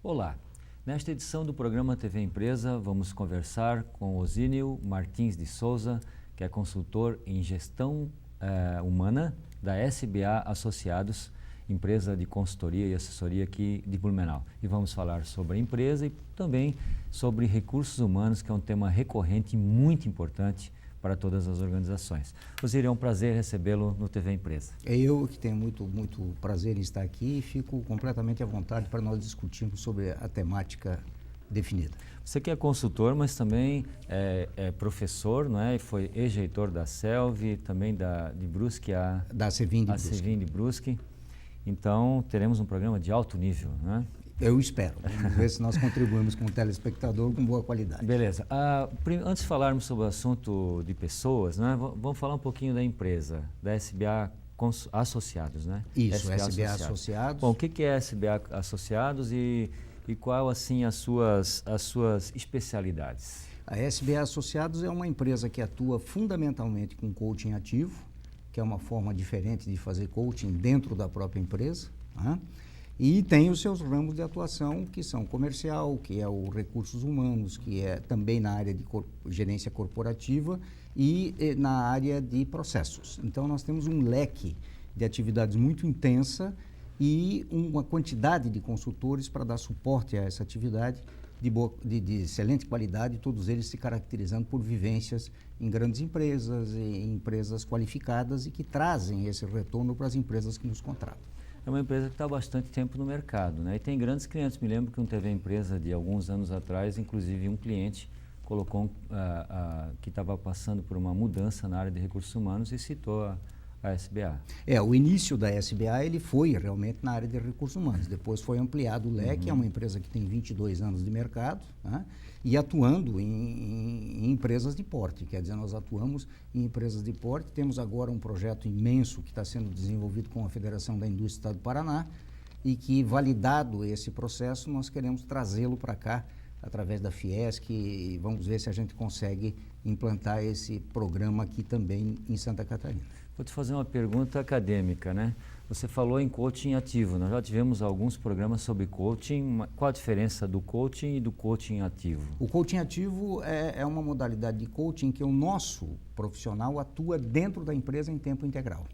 Olá, nesta edição do programa TV Empresa vamos conversar com Osínio Martins de Souza, que é consultor em gestão humana da SBA Associados, empresa de consultoria e assessoria aqui de Blumenau. E vamos falar sobre a empresa e também sobre recursos humanos, que é um tema recorrente e muito importante para todas as organizações. Osírio, é um prazer recebê-lo no TV Empresa. É eu que tenho muito prazer em estar aqui e fico completamente à vontade para nós discutirmos sobre a temática definida. Você que é consultor, mas também é professor, não é? E foi ex-reitor da CELV, também de Brusque, da Cevim de Brusque. Então, teremos um programa de alto nível, né? Eu espero. Vamos ver se nós contribuímos com o telespectador com boa qualidade. Beleza. Antes de falarmos sobre o assunto de pessoas, né, vamos falar um pouquinho da empresa, da SBA Associados, né? Isso, SBA Associados. Bom, o que é SBA Associados e qual, assim, as suas especialidades? A SBA Associados é uma empresa que atua fundamentalmente com coaching ativo, que é uma forma diferente de fazer coaching dentro da própria empresa, né? E tem os seus ramos de atuação, que são comercial, que é o recursos humanos, que é também na área de gerência corporativa e na área de processos. Então, nós temos um leque de atividades muito intensa e uma quantidade de consultores para dar suporte a essa atividade de excelente qualidade, todos eles se caracterizando por vivências em grandes empresas, em empresas qualificadas e que trazem esse retorno para as empresas que nos contratam. É uma empresa que está há bastante tempo no mercado, né? E tem grandes clientes. Me lembro que um TV Empresa de alguns anos atrás, inclusive um cliente colocou que estava passando por uma mudança na área de recursos humanos e citou a SBA. O início da SBA ele foi realmente na área de recursos humanos. Depois foi ampliado o leque, é uma empresa que tem 22 anos de mercado, né? E atuando em empresas de porte. Quer dizer, nós atuamos em empresas de porte. Temos agora um projeto imenso que está sendo desenvolvido com a Federação da Indústria do Estado do Paraná e que, validado esse processo, nós queremos trazê-lo para cá através da Fiesc e vamos ver se a gente consegue implantar esse programa aqui também em Santa Catarina. Vou te fazer uma pergunta acadêmica, né? Você falou em coaching ativo. Nós já tivemos alguns programas sobre coaching. Qual a diferença do coaching e do coaching ativo? O coaching ativo é uma modalidade de coaching que o nosso profissional atua dentro da empresa em tempo integral.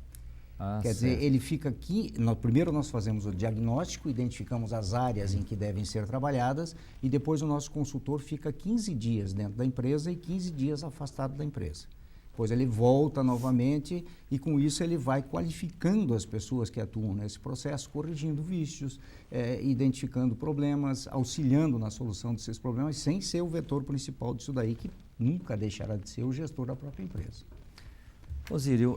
Quer dizer, ele fica aqui, primeiro nós fazemos o diagnóstico, identificamos as áreas em que devem ser trabalhadas e depois o nosso consultor fica 15 dias dentro da empresa e 15 dias afastado da empresa. Depois ele volta novamente e com isso ele vai qualificando as pessoas que atuam nesse processo, corrigindo vícios, identificando problemas, auxiliando na solução desses problemas, sem ser o vetor principal disso daí, que nunca deixará de ser o gestor da própria empresa. Osírio,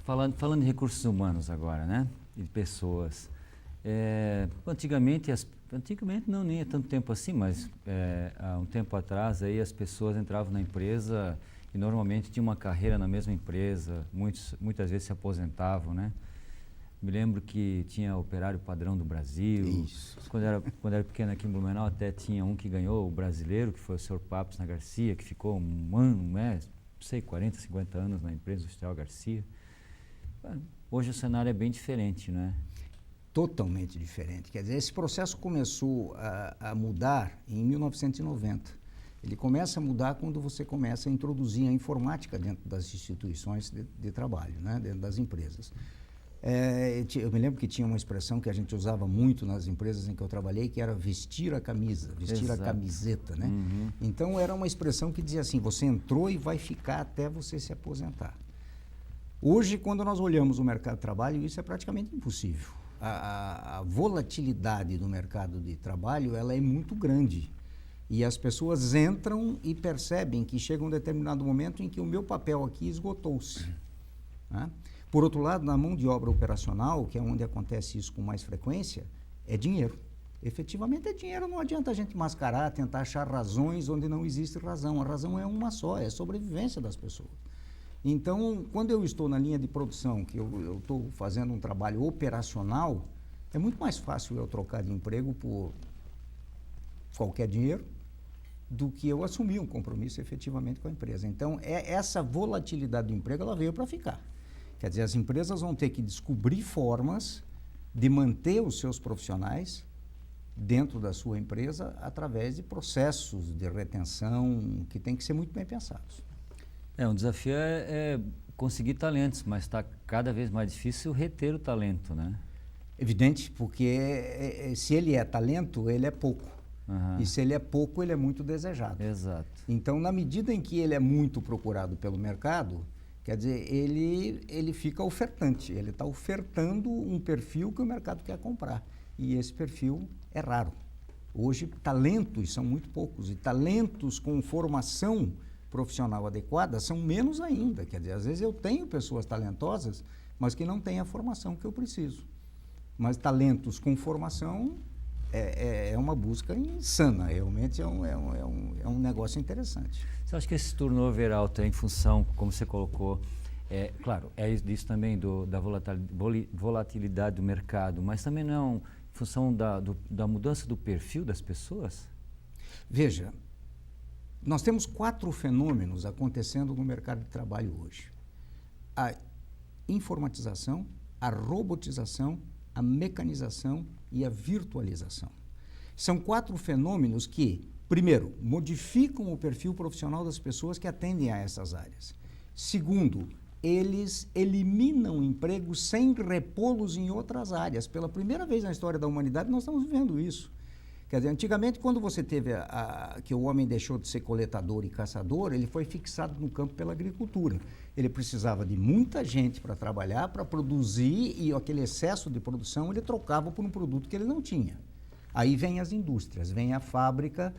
falando de recursos humanos agora, né? E de pessoas. Antigamente não, nem é tanto tempo assim, mas há um tempo atrás aí as pessoas entravam na empresa e normalmente tinham uma carreira na mesma empresa, muitas vezes se aposentavam, né? Me lembro que tinha Operário Padrão do Brasil. Isso. Quando era pequeno aqui em Blumenau, até tinha um que ganhou o brasileiro, que foi o Sr. Papos na Garcia, que ficou um ano, não sei, 40, 50 anos na empresa industrial Garcia. Hoje o cenário é bem diferente, né? Totalmente diferente. Quer dizer, esse processo começou a mudar em 1990. Ele começa a mudar quando você começa a introduzir a informática dentro das instituições de trabalho, né? Dentro das empresas. Eu me lembro que tinha uma expressão que a gente usava muito nas empresas em que eu trabalhei, que era vestir a camisa, vestir Exato. A camiseta, né? Uhum. Então era uma expressão que dizia assim, você entrou e vai ficar até você se aposentar. Hoje, quando nós olhamos o mercado de trabalho, isso é praticamente impossível. A volatilidade do mercado de trabalho, ela é muito grande. E as pessoas entram e percebem que chega um determinado momento em que o meu papel aqui esgotou-se, né? Por outro lado, na mão de obra operacional, que é onde acontece isso com mais frequência, é dinheiro. Efetivamente é dinheiro, não adianta a gente mascarar, tentar achar razões onde não existe razão. A razão é uma só, é a sobrevivência das pessoas. Então, quando eu estou na linha de produção, que eu estou fazendo um trabalho operacional, é muito mais fácil eu trocar de emprego por qualquer dinheiro do que eu assumir um compromisso efetivamente com a empresa. Então, essa volatilidade do emprego, ela veio para ficar. Quer dizer, as empresas vão ter que descobrir formas de manter os seus profissionais dentro da sua empresa através de processos de retenção que têm que ser muito bem pensados. Um desafio é conseguir talentos, mas está cada vez mais difícil reter o talento, né? Evidente, porque se ele é talento, ele é pouco. Uhum. E se ele é pouco, ele é muito desejado. Exato. Então, na medida em que ele é muito procurado pelo mercado, quer dizer, ele fica ofertante. Ele está ofertando um perfil que o mercado quer comprar. E esse perfil é raro. Hoje, talentos são muito poucos. E talentos com formação profissional adequada são menos ainda. Quer dizer, às vezes eu tenho pessoas talentosas, mas que não têm a formação que eu preciso. Mas talentos com formação é uma busca insana, realmente é um negócio interessante. Você acha que esse turnover alto é em função, como você colocou, claro, é disso também da volatilidade do mercado, mas também não em função da mudança do perfil das pessoas? Veja, nós temos 4 fenômenos acontecendo no mercado de trabalho hoje. A informatização, a robotização, a mecanização e a virtualização. São 4 fenômenos que, primeiro, modificam o perfil profissional das pessoas que atendem a essas áreas. Segundo, eles eliminam empregos sem repô-los em outras áreas. Pela primeira vez na história da humanidade, nós estamos vivendo isso. Quer dizer, antigamente, quando você teve que o homem deixou de ser coletador e caçador, ele foi fixado no campo pela agricultura. Ele precisava de muita gente para trabalhar, para produzir, e aquele excesso de produção ele trocava por um produto que ele não tinha. Aí vem as indústrias, vem a fábrica,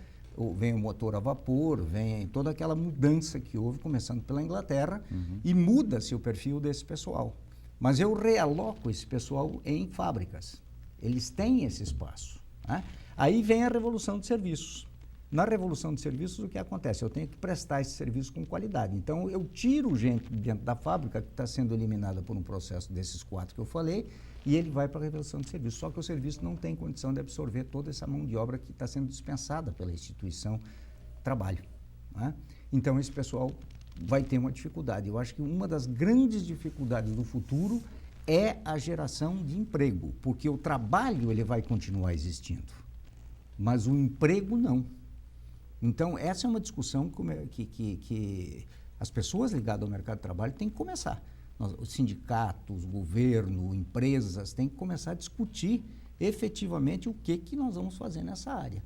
vem o motor a vapor, vem toda aquela mudança que houve, começando pela Inglaterra, e muda-se o perfil desse pessoal. Mas eu realoco esse pessoal em fábricas. Eles têm esse espaço, né? Aí vem a revolução de serviços. Na revolução de serviços, o que acontece? Eu tenho que prestar esse serviço com qualidade. Então, eu tiro gente dentro da fábrica que está sendo eliminada por um processo desses 4 que eu falei, e ele vai para a revolução de serviços. Só que o serviço não tem condição de absorver toda essa mão de obra que está sendo dispensada pela instituição trabalho, né? Então, esse pessoal vai ter uma dificuldade. Eu acho que uma das grandes dificuldades do futuro é a geração de emprego, porque o trabalho ele vai continuar existindo, mas o emprego não. Então, essa é uma discussão que as pessoas ligadas ao mercado de trabalho têm que começar. Os sindicatos, o governo, empresas têm que começar a discutir efetivamente o que nós vamos fazer nessa área.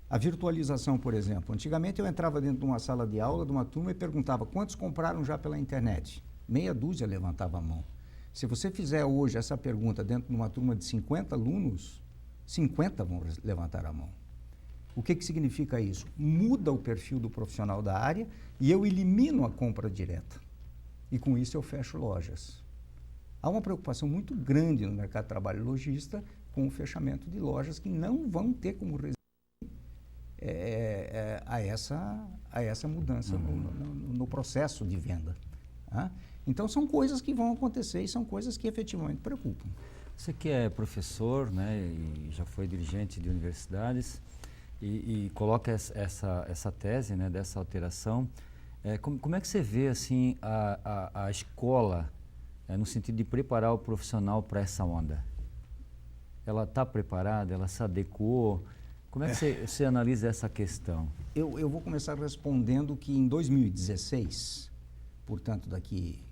A virtualização, por exemplo. Antigamente eu entrava dentro de uma sala de aula, de uma turma, e perguntava quantos compraram já pela internet. Meia dúzia levantava a mão. Se você fizer hoje essa pergunta dentro de uma turma de 50 alunos, 50 vão levantar a mão. O que significa isso? Muda o perfil do profissional da área e eu elimino a compra direta. E com isso eu fecho lojas. Há uma preocupação muito grande no mercado de trabalho lojista com o fechamento de lojas que não vão ter como resistir a essa mudança no processo de venda. Tá? Então são coisas que vão acontecer e são coisas que efetivamente preocupam. Você que é professor, né, e já foi dirigente de universidades, e coloca essa tese, né, dessa alteração, como é que você vê assim, a escola no sentido de preparar o profissional para essa onda? Ela está preparada? Ela se adequou? Como é que você analisa essa questão? Eu vou começar respondendo que em 2016, portanto daqui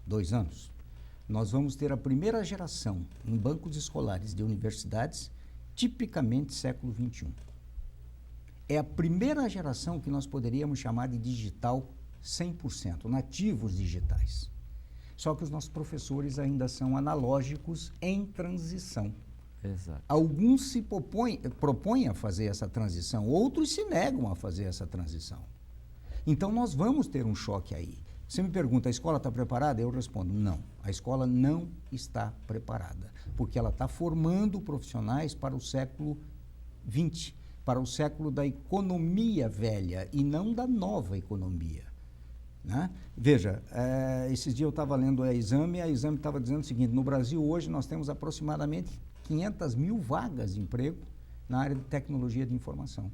2 anos, nós vamos ter a primeira geração em bancos escolares de universidades, tipicamente século XXI. É a primeira geração que nós poderíamos chamar de digital 100%, nativos digitais. Só que os nossos professores ainda são analógicos em transição. Exato. Alguns se propõem a fazer essa transição, outros se negam a fazer essa transição. Então nós vamos ter um choque aí. Você me pergunta, a escola está preparada? Eu respondo, não. A escola não está preparada, porque ela está formando profissionais para o século XX, para o século da economia velha e não da nova economia, né? Veja, esses dias eu estava lendo a Exame estava dizendo o seguinte: no Brasil hoje nós temos aproximadamente 500 mil vagas de emprego na área de tecnologia de informação.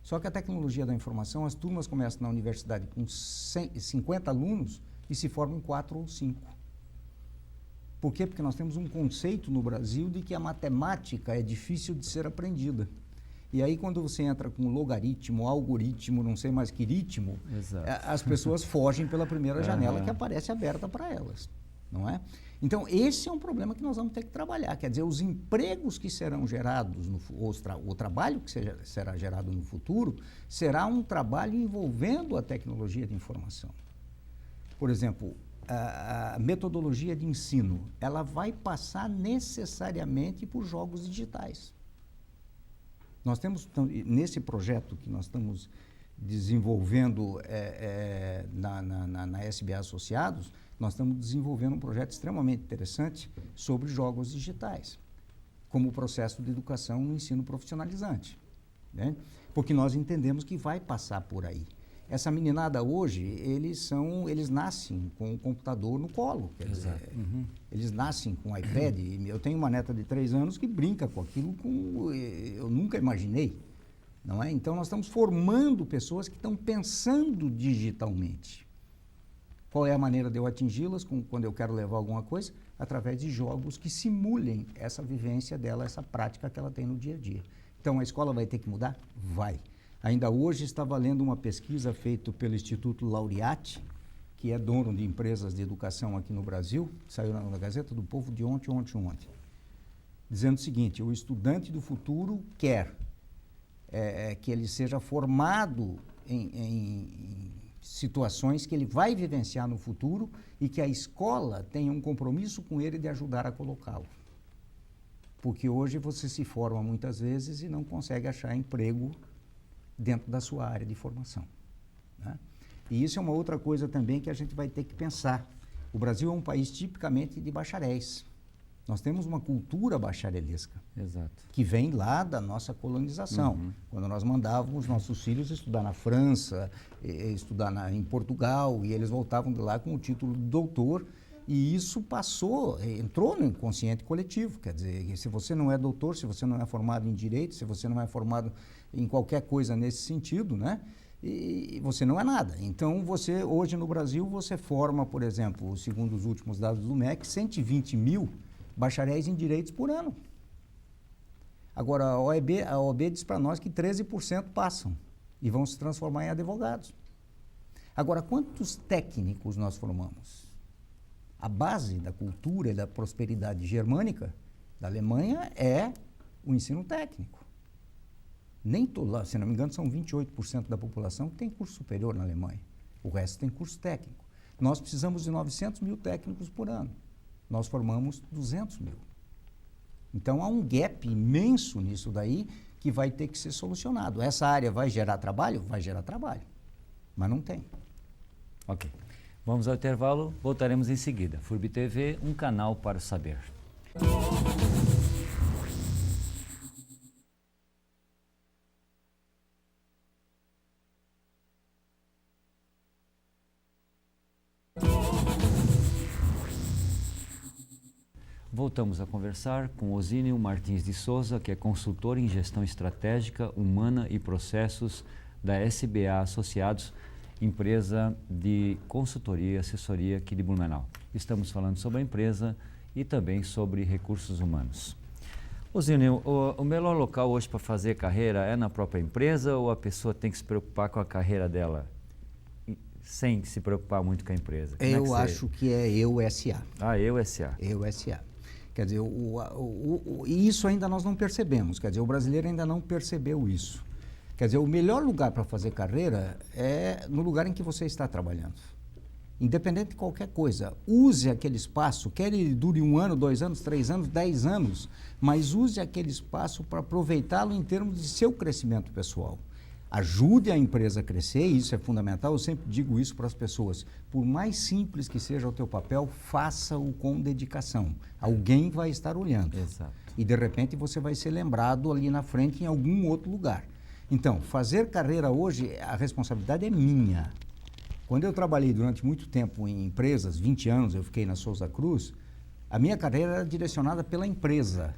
Só que a tecnologia da informação, as turmas começam na universidade com 50 alunos e se formam em 4 ou 5. Por quê? Porque nós temos um conceito no Brasil de que a matemática é difícil de ser aprendida. E aí, quando você entra com logaritmo, algoritmo, não sei mais que ritmo, as pessoas fogem pela primeira janela que aparece aberta para elas, não é? Então, esse é um problema que nós vamos ter que trabalhar. Quer dizer, os empregos que serão gerados, o trabalho que será gerado no futuro, será um trabalho envolvendo a tecnologia de informação. Por exemplo, a metodologia de ensino, ela vai passar necessariamente por jogos digitais. Nós temos, nesse projeto que nós estamos desenvolvendo na SBA Associados, nós estamos desenvolvendo um projeto extremamente interessante sobre jogos digitais, como processo de educação no ensino profissionalizante, né? Porque nós entendemos que vai passar por aí. Essa meninada hoje, eles nascem com o computador no colo. Quer dizer, eles nascem com iPad. Eu tenho uma neta de 3 anos que brinca com aquilo como eu nunca imaginei. Não é? Então, nós estamos formando pessoas que estão pensando digitalmente. Qual é a maneira de eu atingi-las quando eu quero levar alguma coisa? Através de jogos que simulem essa vivência dela, essa prática que ela tem no dia a dia. Então, a escola vai ter que mudar? Vai. Ainda hoje estava lendo uma pesquisa feita pelo Instituto Laureate, que é dono de empresas de educação aqui no Brasil, saiu na Gazeta do Povo de ontem, dizendo o seguinte: o estudante do futuro quer que ele seja formado em situações que ele vai vivenciar no futuro e que a escola tenha um compromisso com ele de ajudar a colocá-lo. Porque hoje você se forma muitas vezes e não consegue achar emprego dentro da sua área de formação, né? E isso é uma outra coisa também que a gente vai ter que pensar. O Brasil é um país tipicamente de bacharéis. Nós temos uma cultura bacharelesca. Exato. Que vem lá da nossa colonização. Quando nós mandávamos nossos filhos estudar na França, estudar em Portugal, e eles voltavam de lá com o título de doutor, e isso entrou no inconsciente coletivo. Quer dizer, se você não é doutor, se você não é formado em direito, se você não é formado em qualquer coisa nesse sentido, né? E você não é nada. Então, hoje no Brasil, você forma, por exemplo, segundo os últimos dados do MEC, 120 mil bacharéis em direitos por ano. Agora, a OAB diz para nós que 13% passam e vão se transformar em advogados. Agora, quantos técnicos nós formamos? A base da cultura e da prosperidade germânica da Alemanha é o ensino técnico. Se não me engano, são 28% da população que tem curso superior na Alemanha. O resto tem curso técnico. Nós precisamos de 900 mil técnicos por ano. Nós formamos 200 mil. Então, há um gap imenso nisso daí que vai ter que ser solucionado. Essa área vai gerar trabalho? Vai gerar trabalho, mas não tem. Ok. Vamos ao intervalo, voltaremos em seguida. FURB TV, um canal para o saber. Voltamos a conversar com Osínio Martins de Souza, que é consultor em gestão estratégica, humana e processos da SBA Associados, empresa de consultoria e assessoria aqui de Blumenau. Estamos falando sobre a empresa e também sobre recursos humanos. Osínio, o melhor local hoje para fazer carreira é na própria empresa ou a pessoa tem que se preocupar com a carreira dela sem se preocupar muito com a empresa? Eu acho que é EUSA. EUSA. EUSA. Quer dizer, e isso ainda nós não percebemos. Quer dizer, o brasileiro ainda não percebeu isso. Quer dizer, o melhor lugar para fazer carreira é no lugar em que você está trabalhando. Independente de qualquer coisa, use aquele espaço, quer ele dure 1 ano, 2 anos, 3 anos, 10 anos, mas use aquele espaço para aproveitá-lo em termos de seu crescimento pessoal. Ajude a empresa a crescer, e isso é fundamental, eu sempre digo isso para as pessoas. Por mais simples que seja o teu papel, faça-o com dedicação. Alguém vai estar olhando. Exato. E de repente você vai ser lembrado ali na frente em algum outro lugar. Então, fazer carreira hoje, a responsabilidade é minha. Quando eu trabalhei durante muito tempo em empresas, 20 anos eu fiquei na Souza Cruz, a minha carreira era direcionada pela empresa.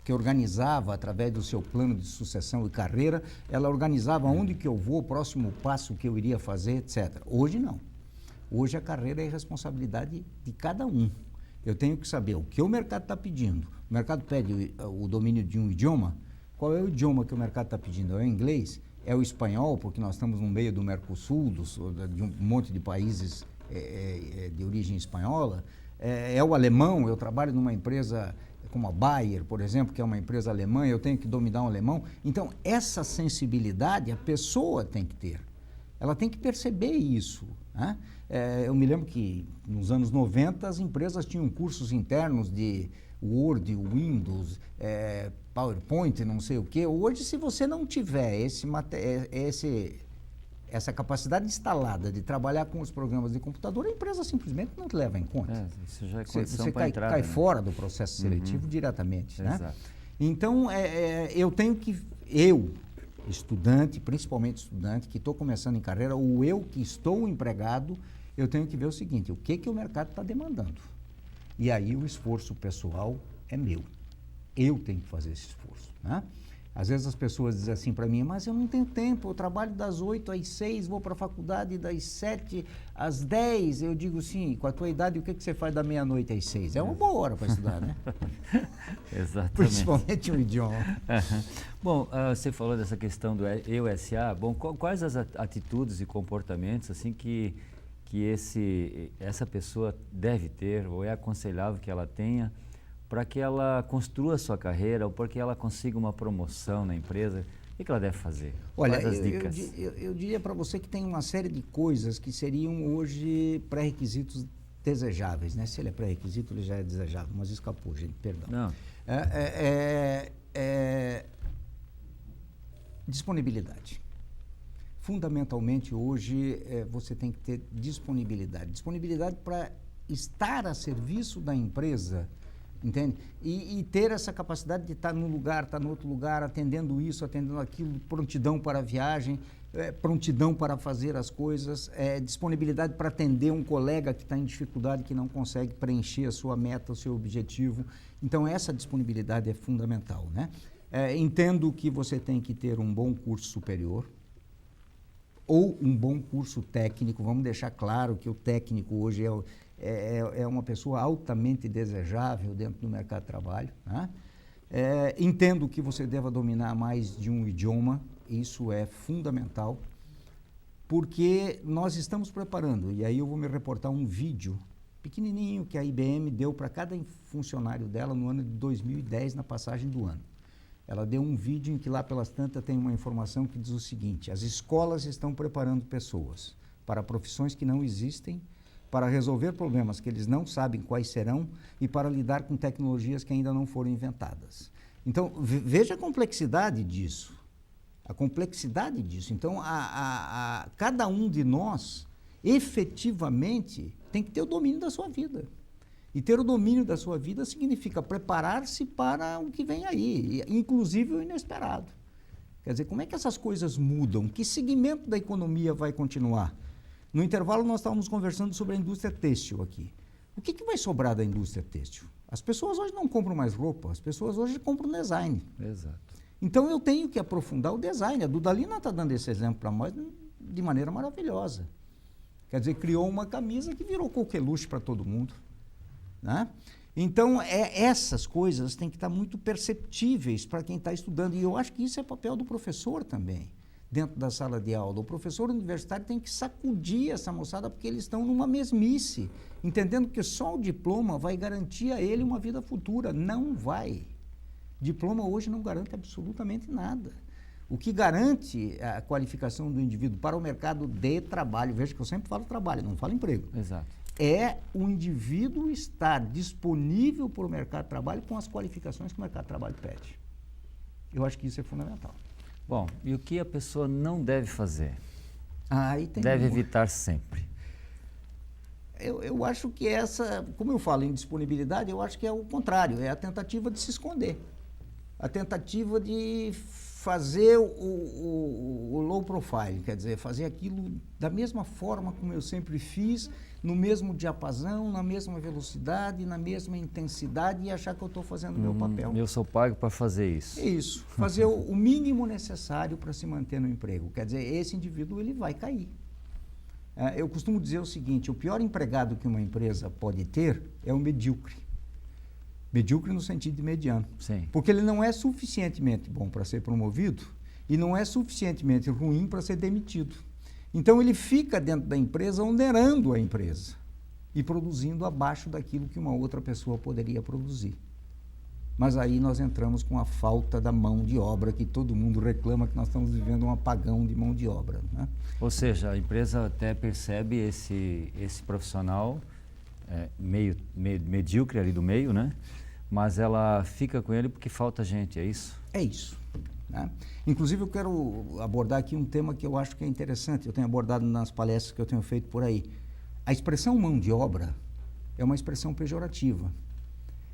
que organizava através do seu plano de sucessão e carreira, ela organizava onde que eu vou, o próximo passo que eu iria fazer, etc. Hoje não. Hoje a carreira é responsabilidade de cada um. Eu tenho que saber o que o mercado está pedindo. O mercado pede o domínio de um idioma. Qual é o idioma que o mercado está pedindo? É o inglês? É o espanhol, porque nós estamos no meio do Mercosul, de um monte de países de origem espanhola. É o alemão, eu trabalho numa empresa como a Bayer, por exemplo, que é uma empresa alemã, eu tenho que dominar o alemão. Então, essa sensibilidade a pessoa tem que ter. Ela tem que perceber isso, né? Eu me lembro que nos anos 90 as empresas tinham cursos internos de Word, Windows, PowerPoint, não sei o quê. Hoje, se você não tiver essa capacidade instalada de trabalhar com os programas de computador, a empresa simplesmente não te leva em conta. Isso já é condição para entrar, cai fora do processo seletivo diretamente. Né? Exato. Então, eu tenho que... Eu, estudante, principalmente estudante, que estou começando em carreira, ou eu que estou empregado, eu tenho que ver o seguinte, o que o mercado está demandando. E aí o esforço pessoal é meu. Eu tenho que fazer esse esforço. Né? Às vezes as pessoas dizem assim para mim, mas eu não tenho tempo, eu trabalho das 8 às 6, vou para a faculdade das 7 às 10. Eu digo, sim, com a tua idade, o que você faz da meia-noite às 6? É uma boa hora para estudar, né? Exatamente. Principalmente um idioma. Bom, você falou dessa questão do EUSA. Bom, quais as atitudes e comportamentos assim que essa pessoa deve ter, ou é aconselhável que ela tenha, para que ela construa a sua carreira, ou para que ela consiga uma promoção na empresa? O que ela deve fazer? Olha, quais as dicas? Eu diria para você que tem uma série de coisas que seriam hoje pré-requisitos desejáveis, né? Se ele é pré-requisito, ele já é desejável, mas escapou, gente, perdão. Não. Disponibilidade. Fundamentalmente, hoje, você tem que ter disponibilidade. Disponibilidade para estar a serviço da empresa, entende? E ter essa capacidade de estar num lugar, estar no outro lugar, atendendo isso, atendendo aquilo, prontidão para a viagem, prontidão para fazer as coisas, disponibilidade para atender um colega que está em dificuldade, que não consegue preencher a sua meta, o seu objetivo. Então, essa disponibilidade é fundamental, né? Entendo que você tem que ter um bom curso superior ou um bom curso técnico. Vamos deixar claro que o técnico hoje é uma pessoa altamente desejável dentro do mercado de trabalho, né? Entendo que você deva dominar mais de um idioma, isso é fundamental, porque nós estamos preparando, e aí eu vou me reportar um vídeo pequenininho que a IBM deu para cada funcionário dela no ano de 2010, na passagem do ano. Ela deu um vídeo em que lá pelas tantas tem uma informação que diz o seguinte: as escolas estão preparando pessoas para profissões que não existem, para resolver problemas que eles não sabem quais serão e para lidar com tecnologias que ainda não foram inventadas. Então, veja a complexidade disso. A complexidade disso. Então, cada um de nós, efetivamente, tem que ter o domínio da sua vida. E ter o domínio da sua vida significa preparar-se para o que vem aí, inclusive o inesperado. Quer dizer, como é que essas coisas mudam? Que segmento da economia vai continuar? No intervalo, nós estávamos conversando sobre a indústria têxtil aqui. O que vai sobrar da indústria têxtil? As pessoas hoje não compram mais roupa, as pessoas hoje compram design. Exato. Então, eu tenho que aprofundar o design. A Dudalina está dando esse exemplo para nós de maneira maravilhosa. Quer dizer, criou uma camisa que virou coqueluche para todo mundo. Né? Então, essas coisas têm que estar muito perceptíveis para quem está estudando. E eu acho que isso é papel do professor também, dentro da sala de aula. O professor universitário tem que sacudir essa moçada, porque eles estão numa mesmice, entendendo que só o diploma vai garantir a ele uma vida futura. Não vai. Diploma hoje não garante absolutamente nada. O que garante a qualificação do indivíduo para o mercado de trabalho, veja que eu sempre falo trabalho, não falo emprego. Exato. É o indivíduo estar disponível para o mercado de trabalho com as qualificações que o mercado de trabalho pede. Eu acho que isso é fundamental. Bom, e o que a pessoa não deve fazer? Deve evitar sempre. Eu acho que como eu falo em disponibilidade, eu acho que é o contrário, é a tentativa de se esconder. A tentativa de fazer o low profile, quer dizer, fazer aquilo da mesma forma como eu sempre fiz, no mesmo diapasão, na mesma velocidade, na mesma intensidade e achar que eu estou fazendo o meu papel. Eu sou pago para fazer isso. Isso, fazer o mínimo necessário para se manter no emprego. Quer dizer, esse indivíduo ele vai cair. Eu costumo dizer o seguinte, o pior empregado que uma empresa pode ter é o medíocre. Medíocre no sentido de mediano. Sim. Porque ele não é suficientemente bom para ser promovido e não é suficientemente ruim para ser demitido. Então ele fica dentro da empresa onerando a empresa e produzindo abaixo daquilo que uma outra pessoa poderia produzir. Mas aí nós entramos com a falta da mão de obra, que todo mundo reclama que nós estamos vivendo um apagão de mão de obra, né? Ou seja, a empresa até percebe esse profissional meio medíocre ali do meio, né? Mas ela fica com ele porque falta gente, é isso? É isso. Né? Inclusive eu quero abordar aqui um tema que eu acho que é interessante, eu tenho abordado nas palestras que eu tenho feito por aí. A expressão mão de obra é uma expressão pejorativa,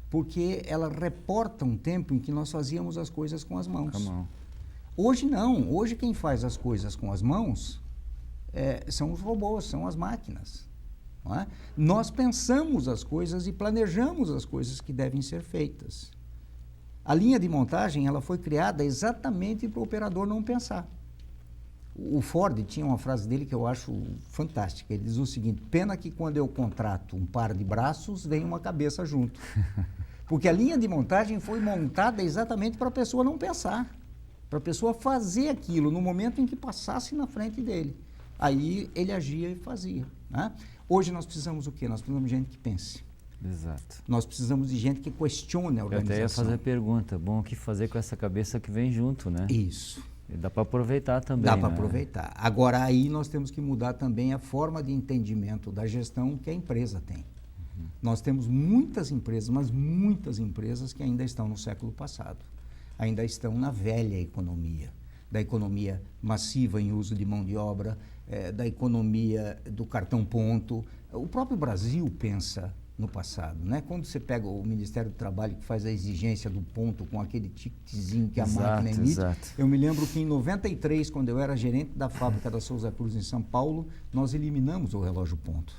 porque ela reporta um tempo em que nós fazíamos as coisas com as mãos. Com a mão. Hoje não, hoje quem faz as coisas com as mãos são os robôs, são as máquinas. Não é? Nós pensamos as coisas e planejamos as coisas que devem ser feitas. A linha de montagem ela foi criada exatamente para o operador não pensar. O Ford tinha uma frase dele que eu acho fantástica. Ele diz o seguinte: pena que quando eu contrato um par de braços, vem uma cabeça junto. Porque a linha de montagem foi montada exatamente para a pessoa não pensar, para a pessoa fazer aquilo no momento em que passasse na frente dele. Aí ele agia e fazia. Né? Hoje nós precisamos o quê? Nós precisamos de gente que pense. Exato. Nós precisamos de gente que questione a organização. Eu até ia fazer a pergunta, bom, o que fazer com essa cabeça que vem junto, né? Isso. E dá para aproveitar também. Dá para né? aproveitar. Agora aí nós temos que mudar também a forma de entendimento da gestão que a empresa tem. Uhum. Nós temos muitas empresas, mas muitas empresas que ainda estão no século passado. Ainda estão na velha economia. Da economia massiva em uso de mão de obra, da economia do cartão ponto. O próprio Brasil pensa no passado, né? Quando você pega o Ministério do Trabalho que faz a exigência do ponto com aquele ticketzinho que a máquina emite. Exato. Eu me lembro que em 93, quando eu era gerente da fábrica da Souza Cruz em São Paulo, nós eliminamos o relógio ponto.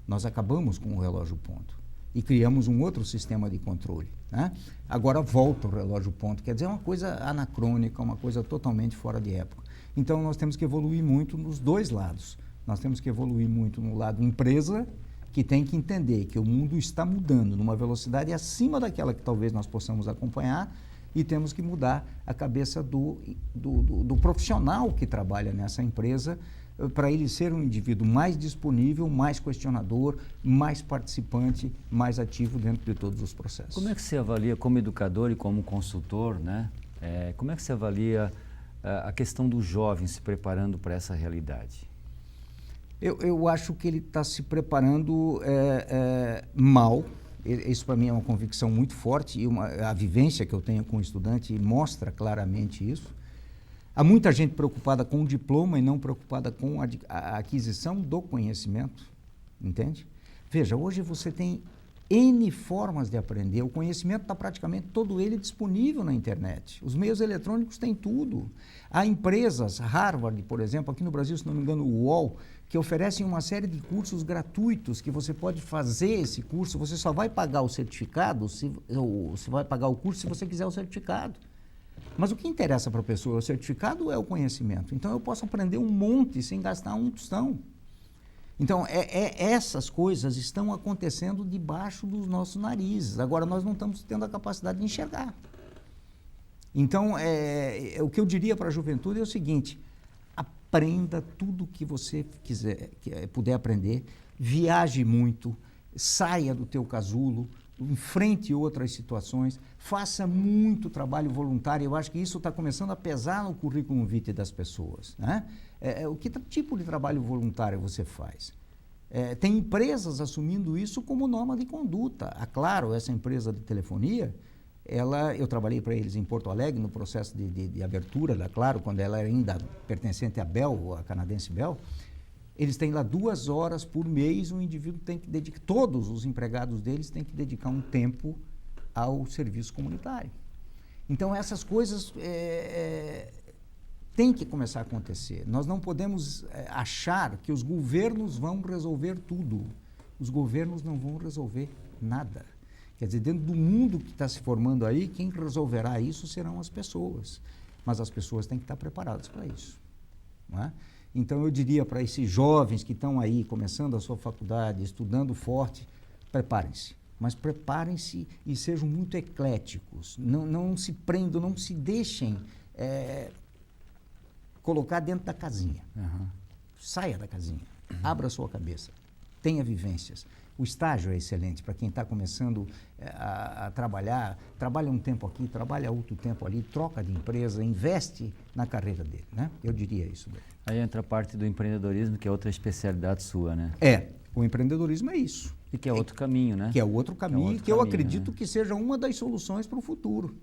Nós acabamos com o relógio ponto e criamos um outro sistema de controle, né? Agora volta o relógio ponto, quer dizer, é uma coisa anacrônica, uma coisa totalmente fora de época. Então nós temos que evoluir muito nos dois lados. Nós temos que evoluir muito no lado empresa, que tem que entender que o mundo está mudando numa velocidade acima daquela que talvez nós possamos acompanhar, e temos que mudar a cabeça do profissional que trabalha nessa empresa, para ele ser um indivíduo mais disponível, mais questionador, mais participante, mais ativo dentro de todos os processos. Como é que você avalia, como educador e como consultor, né? Como é que você avalia a questão do jovem se preparando para essa realidade? Eu acho que ele está se preparando mal. Isso para mim é uma convicção muito forte, e a vivência que eu tenho com o estudante mostra claramente isso. Há muita gente preocupada com o diploma e não preocupada com a aquisição do conhecimento, entende? Veja, hoje você tem N formas de aprender, o conhecimento está praticamente todo ele disponível na internet. Os meios eletrônicos têm tudo. Há empresas, Harvard, por exemplo, aqui no Brasil, se não me engano, o UOL, que oferecem uma série de cursos gratuitos que você pode fazer esse curso, você só vai pagar o certificado, você vai pagar o curso se você quiser o certificado. Mas o que interessa para a pessoa, o certificado ou é o conhecimento? Então eu posso aprender um monte sem gastar um tostão. Então essas coisas estão acontecendo debaixo dos nossos narizes. Agora nós não estamos tendo a capacidade de enxergar. Então o que eu diria para a juventude é o seguinte: aprenda tudo que você puder aprender, viaje muito, saia do teu casulo, enfrente outras situações, faça muito trabalho voluntário. Eu acho que isso está começando a pesar no currículo vitae das pessoas, né? Que tipo de trabalho voluntário você faz? Tem empresas assumindo isso como norma de conduta. A Claro, essa empresa de telefonia, eu trabalhei para eles em Porto Alegre no processo de abertura da Claro, quando ela era ainda pertencente à Bell, a canadense Bell. Eles têm lá 2 horas por mês, um indivíduo tem que dedicar, todos os empregados deles têm que dedicar um tempo ao serviço comunitário. Então, essas coisas têm que começar a acontecer. Nós não podemos achar que os governos vão resolver tudo. Os governos não vão resolver nada. Quer dizer, dentro do mundo que está se formando aí, quem resolverá isso serão as pessoas. Mas as pessoas têm que estar preparadas para isso. Não é? Então, eu diria para esses jovens que estão aí, começando a sua faculdade, estudando forte, preparem-se. Mas preparem-se e sejam muito ecléticos. Não se prendam, não se deixem colocar dentro da casinha. Uhum. Saia da casinha. Abra a sua cabeça. Tenha vivências. O estágio é excelente para quem está começando a trabalhar. Trabalha um tempo aqui, trabalha outro tempo ali, troca de empresa, investe na carreira dele, né? Eu diria isso. Aí entra a parte do empreendedorismo, que é outra especialidade sua, né? O empreendedorismo é isso. E que é outro caminho, né? Que é outro caminho, que eu acredito, né? que seja uma das soluções para o futuro.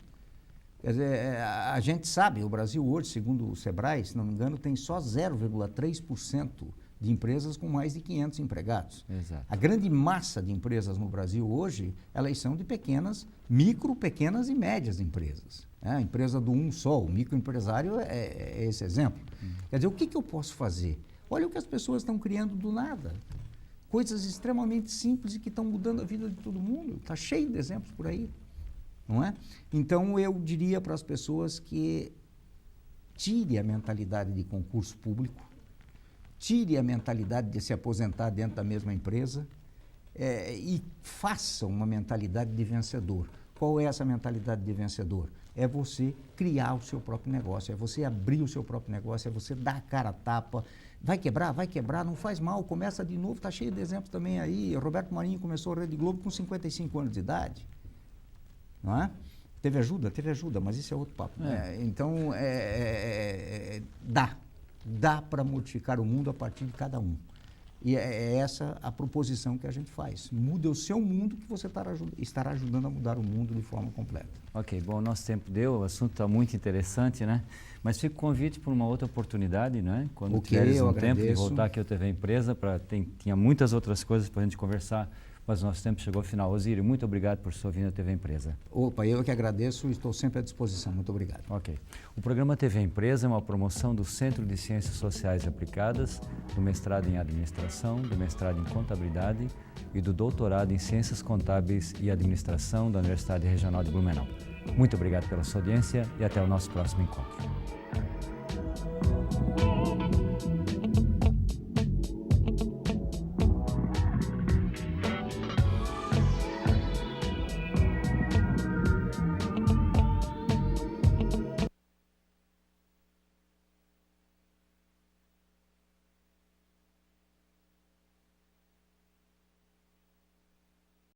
Quer dizer, a gente sabe, o Brasil hoje, segundo o Sebrae, se não me engano, tem só 0,3% de empresas com mais de 500 empregados. Exato. A grande massa de empresas no Brasil hoje, elas são de pequenas e médias empresas. A empresa do um só, o microempresário é esse exemplo. Quer dizer, o que eu posso fazer? Olha o que as pessoas estão criando do nada. Coisas extremamente simples e que estão mudando a vida de todo mundo. Está cheio de exemplos por aí. Não é? Então, eu diria para as pessoas que tire a mentalidade de concurso público, tire a mentalidade de se aposentar dentro da mesma empresa e faça uma mentalidade de vencedor. Qual é essa mentalidade de vencedor? É você criar o seu próprio negócio, é você abrir o seu próprio negócio, é você dar a cara a tapa. Vai quebrar, não faz mal, começa de novo, está cheio de exemplos também aí. Roberto Marinho começou a Rede Globo com 55 anos de idade. Não é? Teve ajuda, mas isso é outro papo. Então, dá para modificar o mundo a partir de cada um. E é essa a proposição que a gente faz. Mude o seu mundo, que você estará ajudando a mudar o mundo de forma completa. Ok, bom, o nosso tempo deu, o assunto está muito interessante, né? Mas fica o convite para uma outra oportunidade, né? Quando tiveres um tempo de voltar aqui ao TV Empresa, tinha muitas outras coisas para a gente conversar, mas o nosso tempo chegou ao final. Osírio, muito obrigado por sua vinda à TV Empresa. Opa, eu que agradeço e estou sempre à disposição. Muito obrigado. Ok. O programa TV Empresa é uma promoção do Centro de Ciências Sociais e Aplicadas, do mestrado em Administração, do mestrado em Contabilidade e do doutorado em Ciências Contábeis e Administração da Universidade Regional de Blumenau. Muito obrigado pela sua audiência e até o nosso próximo encontro.